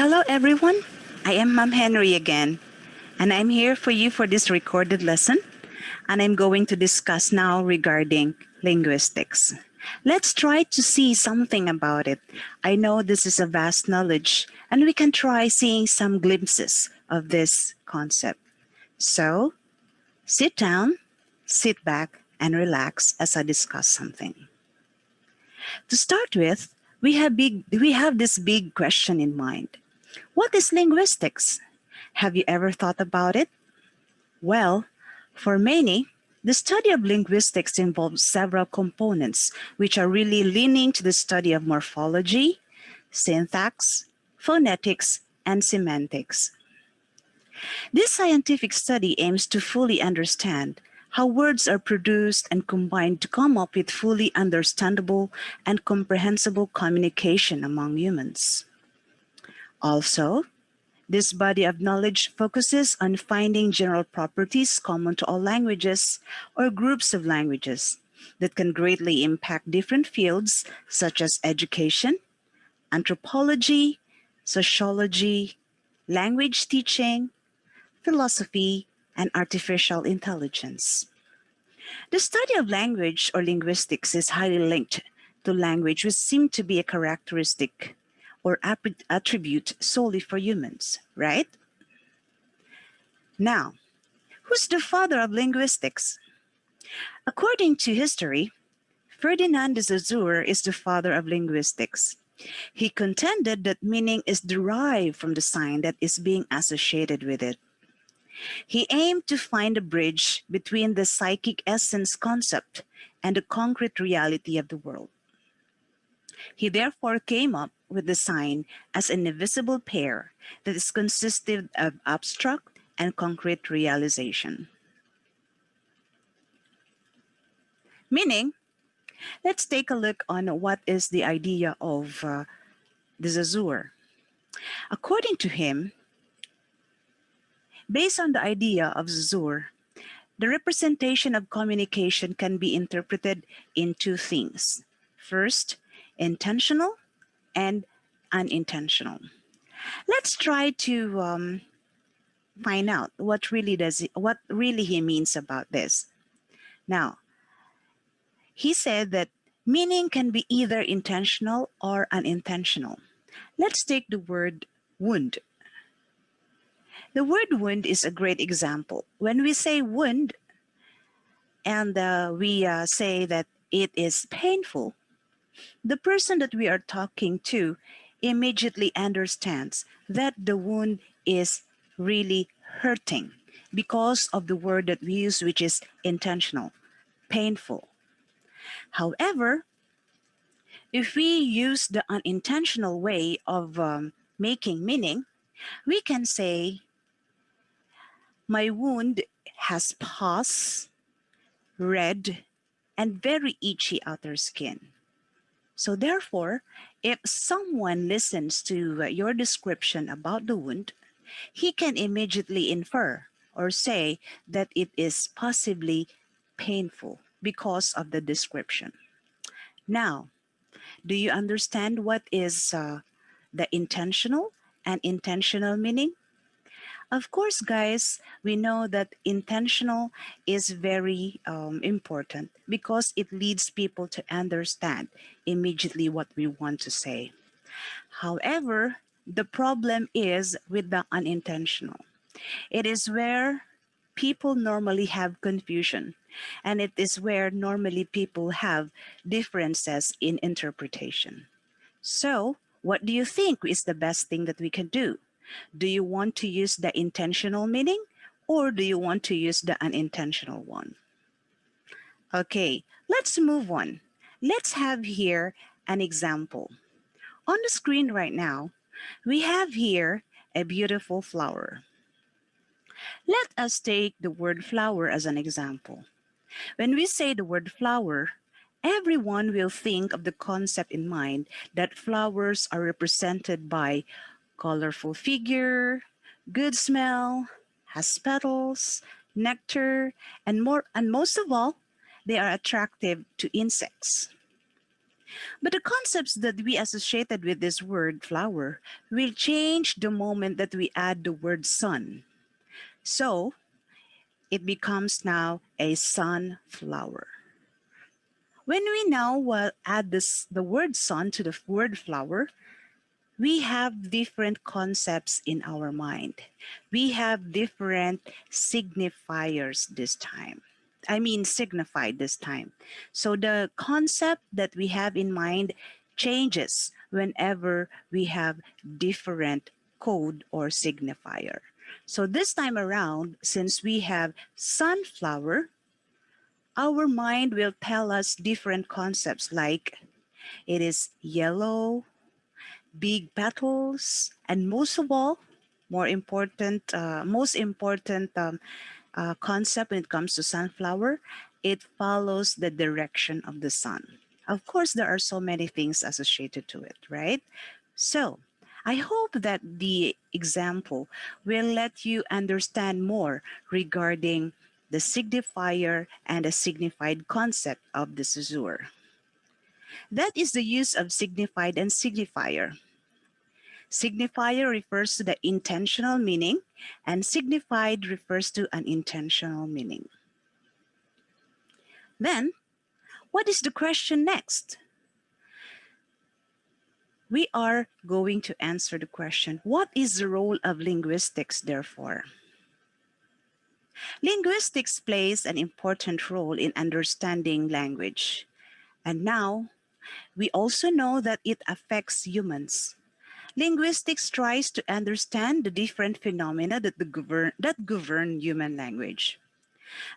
Hello, everyone. I am Mom Henry again, and I'm here for you for this recorded lesson. And I'm going to discuss now regarding linguistics. Let's try to see something about it. I know this is a vast knowledge, and we can try seeing some glimpses of this concept. So, sit down, sit back, and relax as I discuss something. To start with, we have this big question in mind. What is linguistics? Have you ever thought about it? Well, for many, the study of linguistics involves several components, which are really leaning to the study of morphology, syntax, phonetics, and semantics. This scientific study aims to fully understand how words are produced and combined to come up with fully understandable and comprehensible communication among humans. Also, this body of knowledge focuses on finding general properties common to all languages or groups of languages that can greatly impact different fields such as education, anthropology, sociology, language teaching, philosophy, and artificial intelligence. The study of language or linguistics is highly linked to language, which seem to be a characteristic or attribute solely for humans, right? Now, who's the father of linguistics? According to history, Ferdinand de Saussure is the father of linguistics. He contended that meaning is derived from the sign that is being associated with it. He aimed to find a bridge between the psychic essence concept and the concrete reality of the world. He therefore came up with the sign as an invisible pair that is consisted of abstract and concrete realization. Meaning, let's take a look on what is the idea of the Saussure. According to him, based on the idea of Saussure, the representation of communication can be interpreted in two things. First, intentional and unintentional. Let's try to find out what really he means about this. Now, he said that meaning can be either intentional or unintentional. Let's take the word wound. The word wound is a great example. When we say wound and we say that it is painful, the person that we are talking to immediately understands that the wound is really hurting because of the word that we use, which is intentional, painful. However, if we use the unintentional way of making meaning, we can say, my wound has pus, red, and very itchy outer skin. So therefore, if someone listens to your description about the wound, he can immediately infer or say that it is possibly painful because of the description. Now, do you understand what is the intentional and intentional meaning? Of course, guys, we know that intentional is very important because it leads people to understand immediately what we want to say. However, the problem is with the unintentional. It is where people normally have confusion, and it is where normally people have differences in interpretation. So, what do you think is the best thing that we can do? Do you want to use the intentional meaning or do you want to use the unintentional one? Okay, let's move on. Let's have here an example. On the screen right now, we have here a beautiful flower. Let us take the word flower as an example. When we say the word flower, everyone will think of the concept in mind that flowers are represented by colorful figure, good smell, has petals, nectar, and most of all, they are attractive to insects. But the concepts that we associated with this word flower will change the moment that we add the word sun. So it becomes now a sunflower. When we now add the word sun to the word flower, we have different concepts in our mind. We have different signifiers this time. I mean, signified this time. So the concept that we have in mind changes whenever we have different code or signifier. So this time around, since we have sunflower, our mind will tell us different concepts like it is yellow, big petals, and most of all, most important concept when it comes to sunflower, it follows the direction of the sun. Of course, there are so many things associated to it, right? So, I hope that the example will let you understand more regarding the signifier and the signified concept of the Saussure. That is the use of signified and signifier. Signifier refers to the intentional meaning, and signified refers to an intentional meaning. Then, what is the question next? We are going to answer the question, what is the role of linguistics, therefore? Linguistics plays an important role in understanding language. And now, we also know that it affects humans. Linguistics tries to understand the different phenomena that govern human language.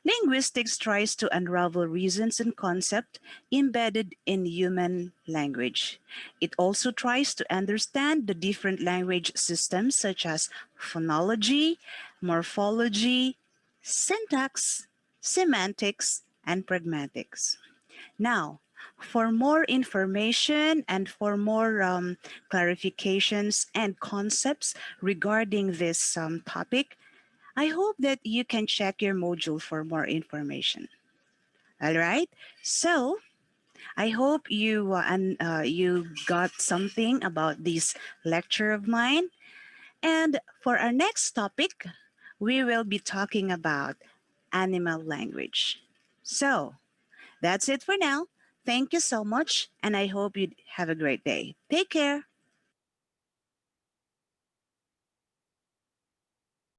Linguistics tries to unravel reasons and concepts embedded in human language. It also tries to understand the different language systems such as phonology, morphology, syntax, semantics, and pragmatics. Now, for more information and for more clarifications and concepts regarding this topic, I hope that you can check your module for more information. All right. So I hope you got something about this lecture of mine. And for our next topic, we will be talking about animal language. So that's it for now. Thank you so much, and I hope you have a great day. Take care.